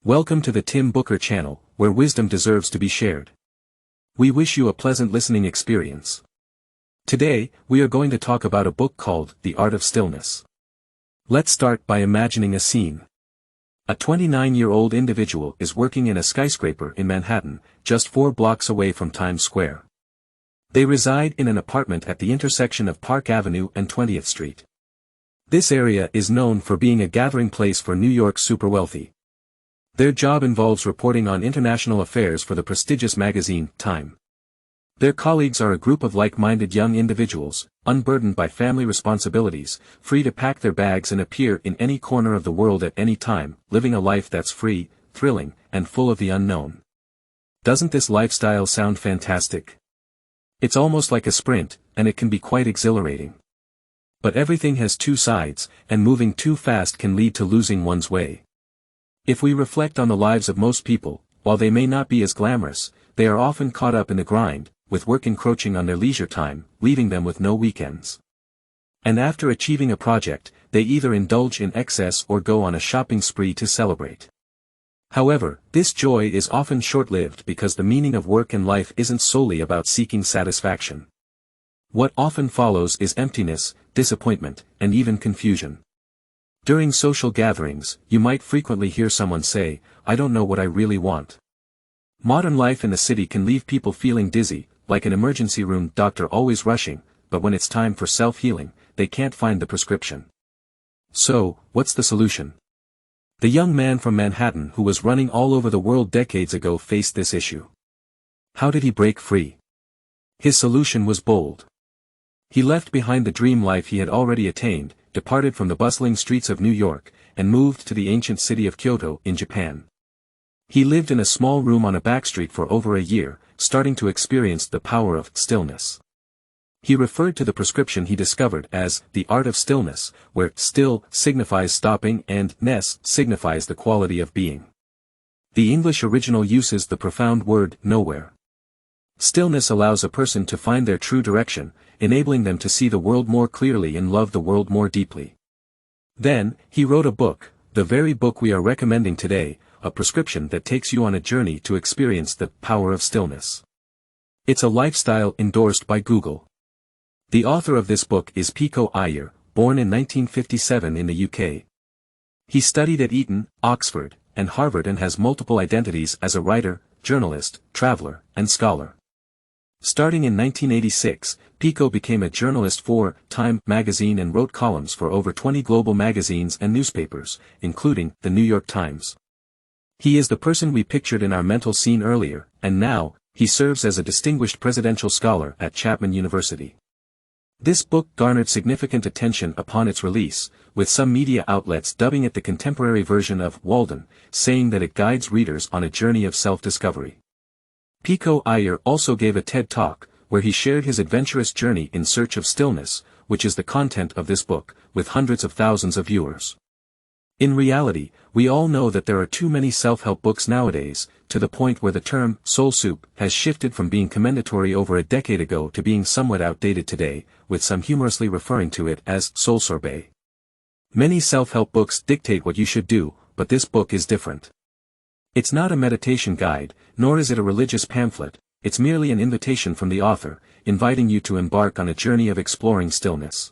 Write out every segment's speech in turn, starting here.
Welcome to the Tim Booker channel, where wisdom deserves to be shared. We wish you a pleasant listening experience. Today, we are going to talk about a book called The Art of Stillness. Let's start by imagining a scene. A 29-year-old individual is working in a skyscraper in Manhattan, just 4 blocks away from Times Square. They reside in an apartment at the intersection of Park Avenue and 20th Street. This area is known for being a gathering place for New York's superwealthy. Their job involves reporting on international affairs for the prestigious magazine, Time. Their colleagues are a group of like-minded young individuals, unburdened by family responsibilities, free to pack their bags and appear in any corner of the world at any time, living a life that's free, thrilling, and full of the unknown. Doesn't this lifestyle sound fantastic? It's almost like a sprint, and it can be quite exhilarating. But everything has 2 sides, and moving too fast can lead to losing one's way. If we reflect on the lives of most people, while they may not be as glamorous, they are often caught up in the grind, with work encroaching on their leisure time, leaving them with no weekends. And after achieving a project, they either indulge in excess or go on a shopping spree to celebrate. However, this joy is often short-lived because the meaning of work and life isn't solely about seeking satisfaction. What often follows is emptiness, disappointment, and even confusion. During social gatherings, you might frequently hear someone say, "I don't know what I really want." Modern life in the city can leave people feeling dizzy, like an emergency room doctor always rushing, but when it's time for self-healing, they can't find the prescription. So, what's the solution? The young man from Manhattan who was running all over the world decades ago faced this issue. How did he break free? His solution was bold. He left behind the dream life he had already attained, departed from the bustling streets of New York, and moved to the ancient city of Kyoto in Japan. He lived in a small room on a backstreet for over a year, starting to experience the power of stillness. He referred to the prescription he discovered as the art of stillness, where still signifies stopping and ness signifies the quality of being. The English original uses the profound word nowhere. Stillness allows a person to find their true direction, enabling them to see the world more clearly and love the world more deeply. Then, he wrote a book, the very book we are recommending today, a prescription that takes you on a journey to experience the power of stillness. It's a lifestyle endorsed by Google. The author of this book is Pico Iyer, born in 1957 in the UK. He studied at Eton, Oxford, and Harvard and has multiple identities as a writer, journalist, traveler, and scholar. Starting in 1986, Pico became a journalist for Time magazine and wrote columns for over 20 global magazines and newspapers, including the New York Times. He is the person we pictured in our mental scene earlier, and now, he serves as a distinguished presidential scholar at Chapman University. This book garnered significant attention upon its release, with some media outlets dubbing it the contemporary version of Walden, saying that it guides readers on a journey of self-discovery. Pico Iyer also gave a TED Talk, where he shared his adventurous journey in search of stillness, which is the content of this book, with hundreds of thousands of viewers. In reality, we all know that there are too many self-help books nowadays, to the point where the term soul soup has shifted from being commendatory over a decade ago to being somewhat outdated today, with some humorously referring to it as soul sorbet. Many self-help books dictate what you should do, but this book is different. It's not a meditation guide, nor is it a religious pamphlet, it's merely an invitation from the author, inviting you to embark on a journey of exploring stillness.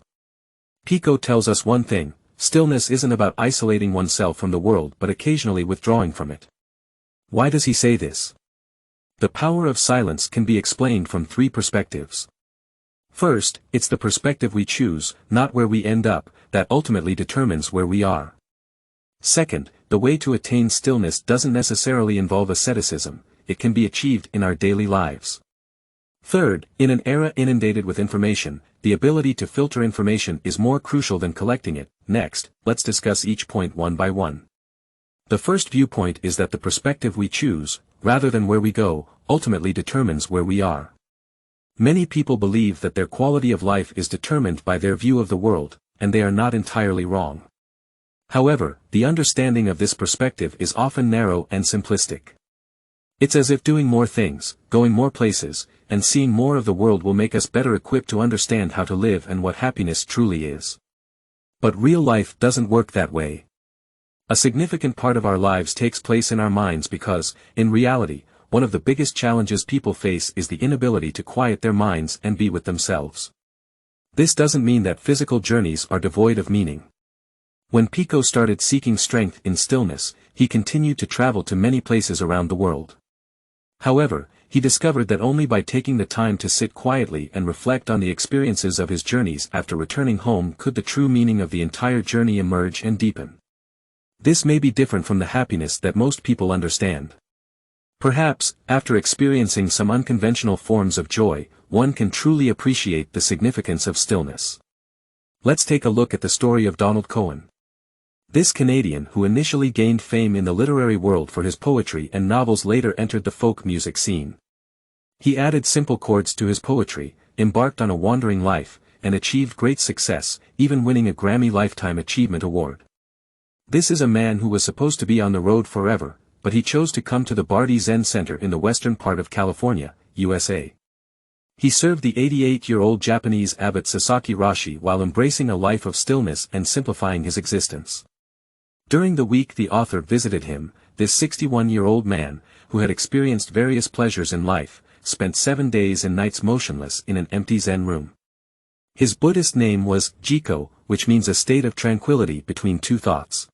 Pico tells us one thing: stillness isn't about isolating oneself from the world but occasionally withdrawing from it. Why does he say this? The power of silence can be explained from 3 perspectives. First, it's the perspective we choose, not where we end up, that ultimately determines where we are. Second, the way to attain stillness doesn't necessarily involve asceticism, it can be achieved in our daily lives. Third, in an era inundated with information, the ability to filter information is more crucial than collecting it. Next, let's discuss each point one by one. The first viewpoint is that the perspective we choose, rather than where we go, ultimately determines where we are. Many people believe that their quality of life is determined by their view of the world, and they are not entirely wrong. However, the understanding of this perspective is often narrow and simplistic. It's as if doing more things, going more places, and seeing more of the world will make us better equipped to understand how to live and what happiness truly is. But real life doesn't work that way. A significant part of our lives takes place in our minds because, in reality, one of the biggest challenges people face is the inability to quiet their minds and be with themselves. This doesn't mean that physical journeys are devoid of meaning. When Pico started seeking strength in stillness, he continued to travel to many places around the world. However, he discovered that only by taking the time to sit quietly and reflect on the experiences of his journeys after returning home could the true meaning of the entire journey emerge and deepen. This may be different from the happiness that most people understand. Perhaps, after experiencing some unconventional forms of joy, one can truly appreciate the significance of stillness. Let's take a look at the story of Donald Cohen. This Canadian who initially gained fame in the literary world for his poetry and novels later entered the folk music scene. He added simple chords to his poetry, embarked on a wandering life, and achieved great success, even winning a Grammy Lifetime Achievement Award. This is a man who was supposed to be on the road forever, but he chose to come to the Bardi Zen Center in the western part of California, USA. He served the 88-year-old Japanese abbot Sasaki Roshi while embracing a life of stillness and simplifying his existence. During the week the author visited him, this 61-year-old man, who had experienced various pleasures in life, spent 7 days and nights motionless in an empty Zen room. His Buddhist name was Jiko, which means a state of tranquility between two thoughts.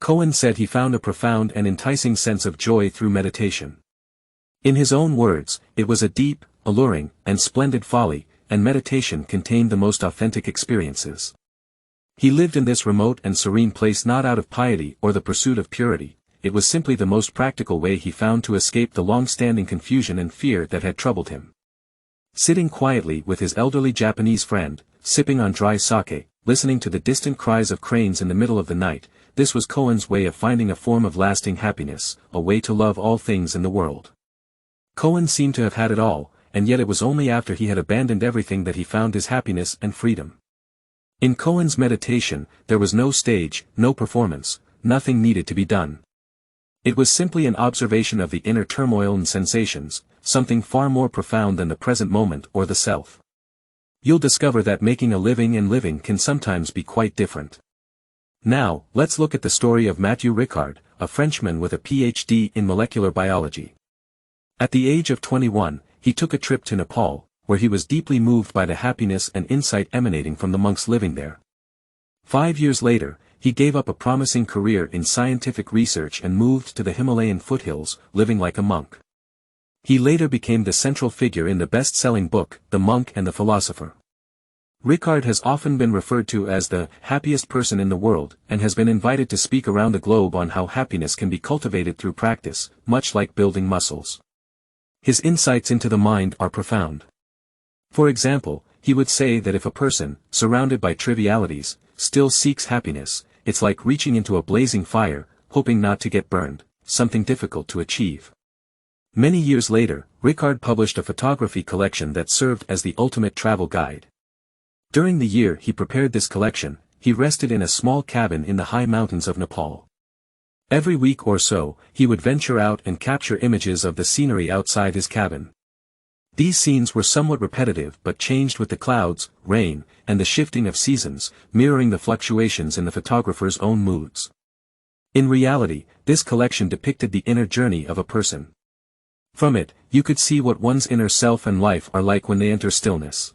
Cohen said he found a profound and enticing sense of joy through meditation. In his own words, it was a deep, alluring, and splendid folly, and meditation contained the most authentic experiences. He lived in this remote and serene place not out of piety or the pursuit of purity, it was simply the most practical way he found to escape the long-standing confusion and fear that had troubled him. Sitting quietly with his elderly Japanese friend, sipping on dry sake, listening to the distant cries of cranes in the middle of the night, this was Cohen's way of finding a form of lasting happiness, a way to love all things in the world. Cohen seemed to have had it all, and yet it was only after he had abandoned everything that he found his happiness and freedom. In Cohen's meditation, there was no stage, no performance, nothing needed to be done. It was simply an observation of the inner turmoil and sensations, something far more profound than the present moment or the self. You'll discover that making a living and living can sometimes be quite different. Now, let's look at the story of Mathieu Ricard, a Frenchman with a PhD in molecular biology. At the age of 21, he took a trip to Nepal, where he was deeply moved by the happiness and insight emanating from the monks living there. 5 years later, he gave up a promising career in scientific research and moved to the Himalayan foothills, living like a monk. He later became the central figure in the best-selling book, The Monk and the Philosopher. Ricard has often been referred to as the happiest person in the world, and has been invited to speak around the globe on how happiness can be cultivated through practice, much like building muscles. His insights into the mind are profound. For example, he would say that if a person, surrounded by trivialities, still seeks happiness, it's like reaching into a blazing fire, hoping not to get burned, something difficult to achieve. Many years later, Ricard published a photography collection that served as the ultimate travel guide. During the year he prepared this collection, he rested in a small cabin in the high mountains of Nepal. Every week or so, he would venture out and capture images of the scenery outside his cabin. These scenes were somewhat repetitive but changed with the clouds, rain, and the shifting of seasons, mirroring the fluctuations in the photographer's own moods. In reality, this collection depicted the inner journey of a person. From it, you could see what one's inner self and life are like when they enter stillness.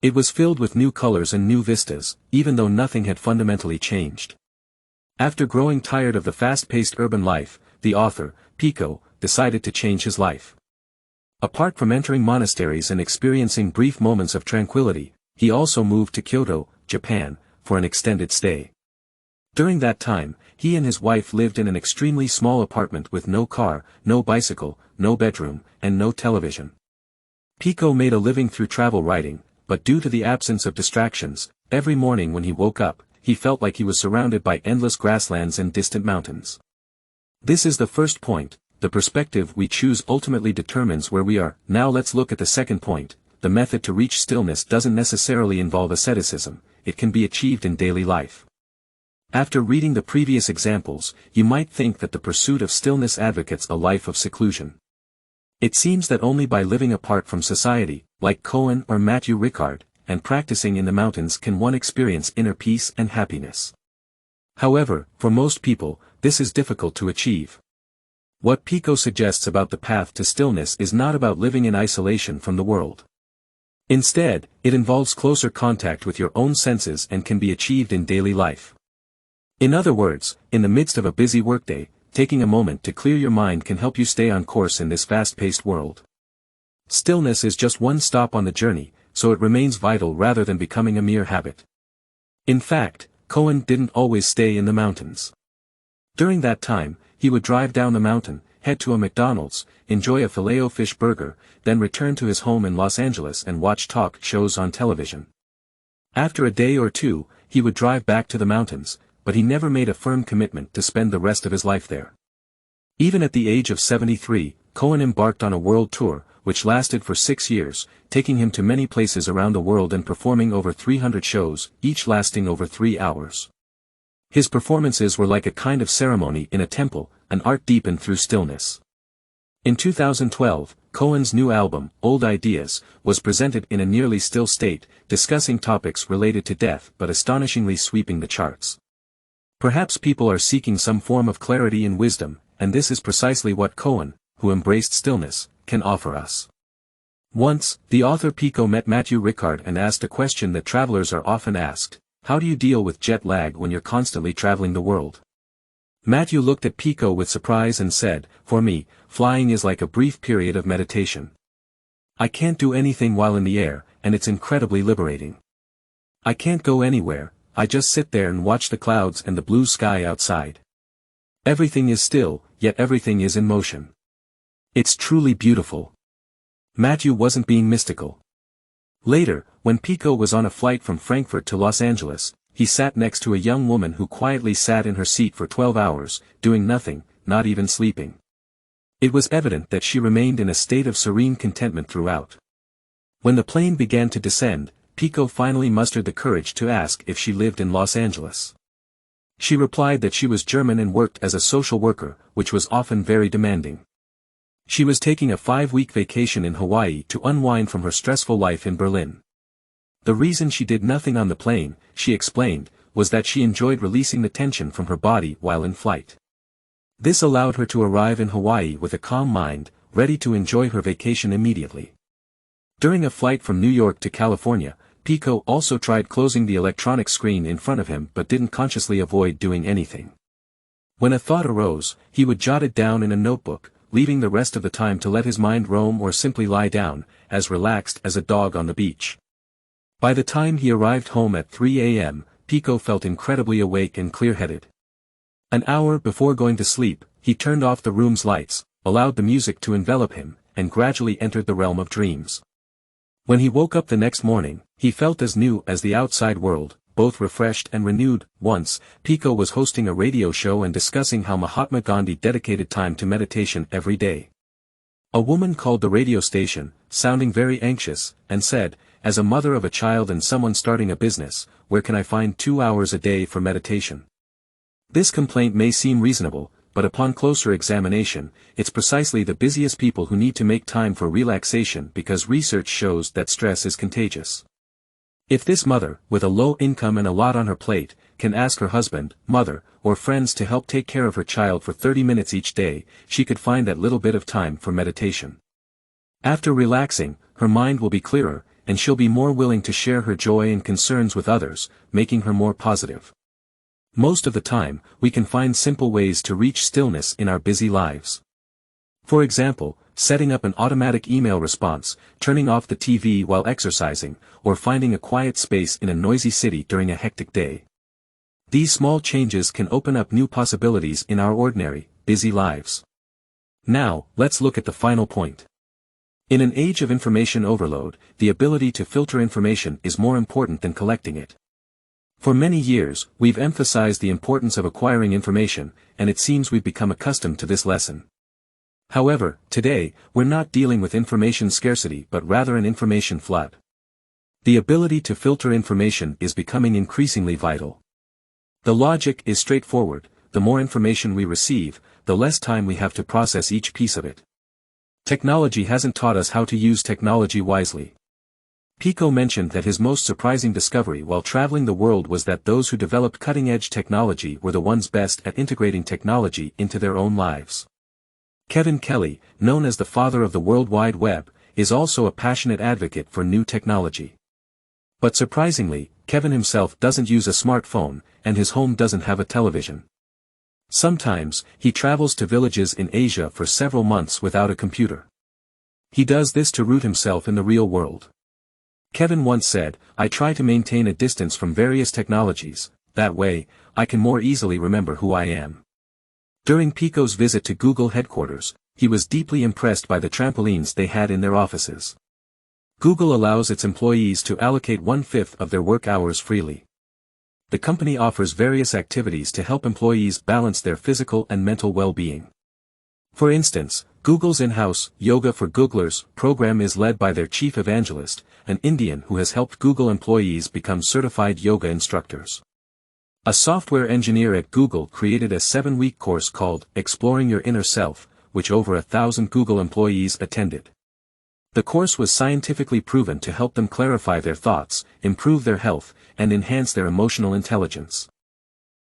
It was filled with new colors and new vistas, even though nothing had fundamentally changed. After growing tired of the fast-paced urban life, the author, Pico, decided to change his life. Apart from entering monasteries and experiencing brief moments of tranquility, he also moved to Kyoto, Japan, for an extended stay. During that time, he and his wife lived in an extremely small apartment with no car, no bicycle, no bedroom, and no television. Pico made a living through travel writing, but due to the absence of distractions, every morning when he woke up, he felt like he was surrounded by endless grasslands and distant mountains. This is the first point. The perspective we choose ultimately determines where we are. Now let's look at the second point. The method to reach stillness doesn't necessarily involve asceticism, it can be achieved in daily life. After reading the previous examples, you might think that the pursuit of stillness advocates a life of seclusion. It seems that only by living apart from society, like Cohen or Mathieu Ricard, and practicing in the mountains can one experience inner peace and happiness. However, for most people, this is difficult to achieve. What Pico suggests about the path to stillness is not about living in isolation from the world. Instead, it involves closer contact with your own senses and can be achieved in daily life. In other words, in the midst of a busy workday, taking a moment to clear your mind can help you stay on course in this fast-paced world. Stillness is just one stop on the journey, so it remains vital rather than becoming a mere habit. In fact, Cohen didn't always stay in the mountains. During that time, he would drive down the mountain, head to a McDonald's, enjoy a filet-o-fish burger, then return to his home in Los Angeles and watch talk shows on television. After a day or two, he would drive back to the mountains, but he never made a firm commitment to spend the rest of his life there. Even at the age of 73, Cohen embarked on a world tour, which lasted for 6 years, taking him to many places around the world and performing over 300 shows, each lasting over 3 hours. His performances were like a kind of ceremony in a temple, an art deepened through stillness. In 2012, Cohen's new album, Old Ideas, was presented in a nearly still state, discussing topics related to death but astonishingly sweeping the charts. Perhaps people are seeking some form of clarity and wisdom, and this is precisely what Cohen, who embraced stillness, can offer us. Once, the author Pico met Matthew Ricard and asked a question that travelers are often asked: how do you deal with jet lag when you're constantly traveling the world? Matthew looked at Pico with surprise and said, "For me, flying is like a brief period of meditation. I can't do anything while in the air, and it's incredibly liberating. I can't go anywhere, I just sit there and watch the clouds and the blue sky outside. Everything is still, yet everything is in motion. It's truly beautiful." Matthew wasn't being mystical. Later, when Pico was on a flight from Frankfurt to Los Angeles, he sat next to a young woman who quietly sat in her seat for 12 hours, doing nothing, not even sleeping. It was evident that she remained in a state of serene contentment throughout. When the plane began to descend, Pico finally mustered the courage to ask if she lived in Los Angeles. She replied that she was German and worked as a social worker, which was often very demanding. She was taking a 5-week vacation in Hawaii to unwind from her stressful life in Berlin. The reason she did nothing on the plane, she explained, was that she enjoyed releasing the tension from her body while in flight. This allowed her to arrive in Hawaii with a calm mind, ready to enjoy her vacation immediately. During a flight from New York to California, Pico also tried closing the electronic screen in front of him but didn't consciously avoid doing anything. When a thought arose, he would jot it down in a notebook, leaving the rest of the time to let his mind roam or simply lie down, as relaxed as a dog on the beach. By the time he arrived home at 3 a.m., Pico felt incredibly awake and clear-headed. An hour before going to sleep, he turned off the room's lights, allowed the music to envelop him, and gradually entered the realm of dreams. When he woke up the next morning, he felt as new as the outside world, both refreshed and renewed. Once, Pico was hosting a radio show and discussing how Mahatma Gandhi dedicated time to meditation every day. A woman called the radio station, sounding very anxious, and said, "As a mother of a child and someone starting a business, where can I find 2 hours a day for meditation?" This complaint may seem reasonable, but upon closer examination, it's precisely the busiest people who need to make time for relaxation because research shows that stress is contagious. If this mother, with a low income and a lot on her plate, can ask her husband, mother, or friends to help take care of her child for 30 minutes each day, she could find that little bit of time for meditation. After relaxing, her mind will be clearer, and she'll be more willing to share her joy and concerns with others, making her more positive. Most of the time, we can find simple ways to reach stillness in our busy lives. For example, setting up an automatic email response, turning off the TV while exercising, or finding a quiet space in a noisy city during a hectic day. These small changes can open up new possibilities in our ordinary, busy lives. Now, let's look at the final point. In an age of information overload, the ability to filter information is more important than collecting it. For many years, we've emphasized the importance of acquiring information, and it seems we've become accustomed to this lesson. However, today, we're not dealing with information scarcity but rather an information flood. The ability to filter information is becoming increasingly vital. The logic is straightforward: the more information we receive, the less time we have to process each piece of it. Technology hasn't taught us how to use technology wisely. Pico mentioned that his most surprising discovery while traveling the world was that those who developed cutting-edge technology were the ones best at integrating technology into their own lives. Kevin Kelly, known as the father of the World Wide Web, is also a passionate advocate for new technology. But surprisingly, Kevin himself doesn't use a smartphone, and his home doesn't have a television. Sometimes, he travels to villages in Asia for several months without a computer. He does this to root himself in the real world. Kevin once said, "I try to maintain a distance from various technologies, that way, I can more easily remember who I am." During Pico's visit to Google headquarters, he was deeply impressed by the trampolines they had in their offices. Google allows its employees to allocate 1/5 of their work hours freely. The company offers various activities to help employees balance their physical and mental well-being. For instance, Google's in-house Yoga for Googlers program is led by their chief evangelist, an Indian who has helped Google employees become certified yoga instructors. A software engineer at Google created a 7-week course called Exploring Your Inner Self, which over 1,000 Google employees attended. The course was scientifically proven to help them clarify their thoughts, improve their health, and enhance their emotional intelligence.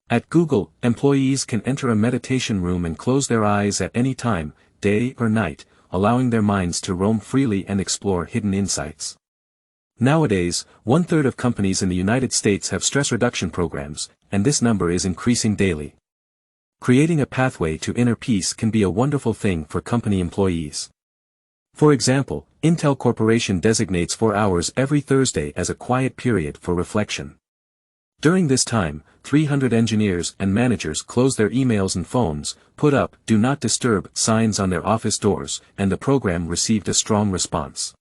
At Google, employees can enter a meditation room and close their eyes at any time, day or night, allowing their minds to roam freely and explore hidden insights. Nowadays, 1/3 of companies in the United States have stress reduction programs, and this number is increasing daily. Creating a pathway to inner peace can be a wonderful thing for company employees. For example, Intel Corporation designates 4 hours every Thursday as a quiet period for reflection. During this time, 300 engineers and managers close their emails and phones, put up "Do Not Disturb" signs on their office doors, and the program received a strong response.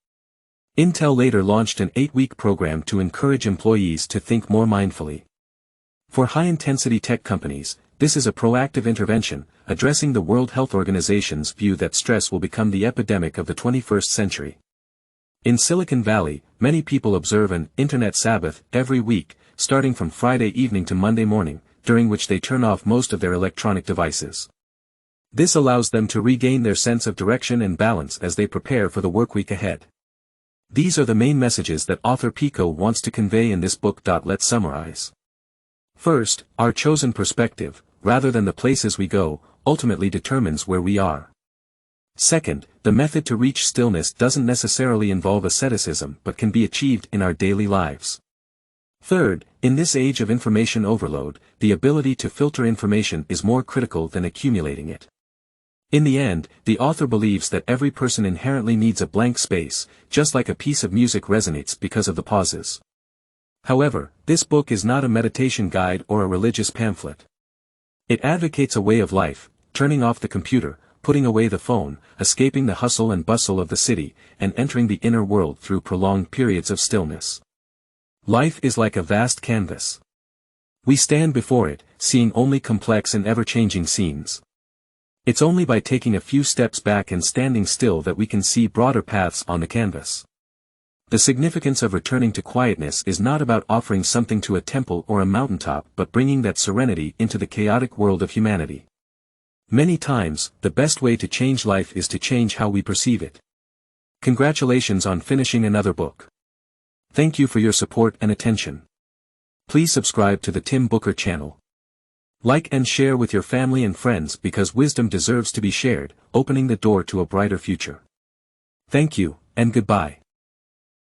Intel later launched an 8-week program to encourage employees to think more mindfully. For high-intensity tech companies, this is a proactive intervention, addressing the World Health Organization's view that stress will become the epidemic of the 21st century. In Silicon Valley, many people observe an Internet Sabbath every week, starting from Friday evening to Monday morning, during which they turn off most of their electronic devices. This allows them to regain their sense of direction and balance as they prepare for the workweek ahead. These are the main messages that author Pico wants to convey in this book. Let's summarize. First, our chosen perspective, rather than the places we go, ultimately determines where we are. Second, the method to reach stillness doesn't necessarily involve asceticism but can be achieved in our daily lives. Third, in this age of information overload, the ability to filter information is more critical than accumulating it. In the end, the author believes that every person inherently needs a blank space, just like a piece of music resonates because of the pauses. However, this book is not a meditation guide or a religious pamphlet. It advocates a way of life, turning off the computer, putting away the phone, escaping the hustle and bustle of the city, and entering the inner world through prolonged periods of stillness. Life is like a vast canvas. We stand before it, seeing only complex and ever-changing scenes. It's only by taking a few steps back and standing still that we can see broader paths on the canvas. The significance of returning to quietness is not about offering something to a temple or a mountaintop but bringing that serenity into the chaotic world of humanity. Many times, the best way to change life is to change how we perceive it. Congratulations on finishing another book. Thank you for your support and attention. Please subscribe to the Tim Booker channel. Like and share with your family and friends because wisdom deserves to be shared, opening the door to a brighter future. Thank you, and goodbye.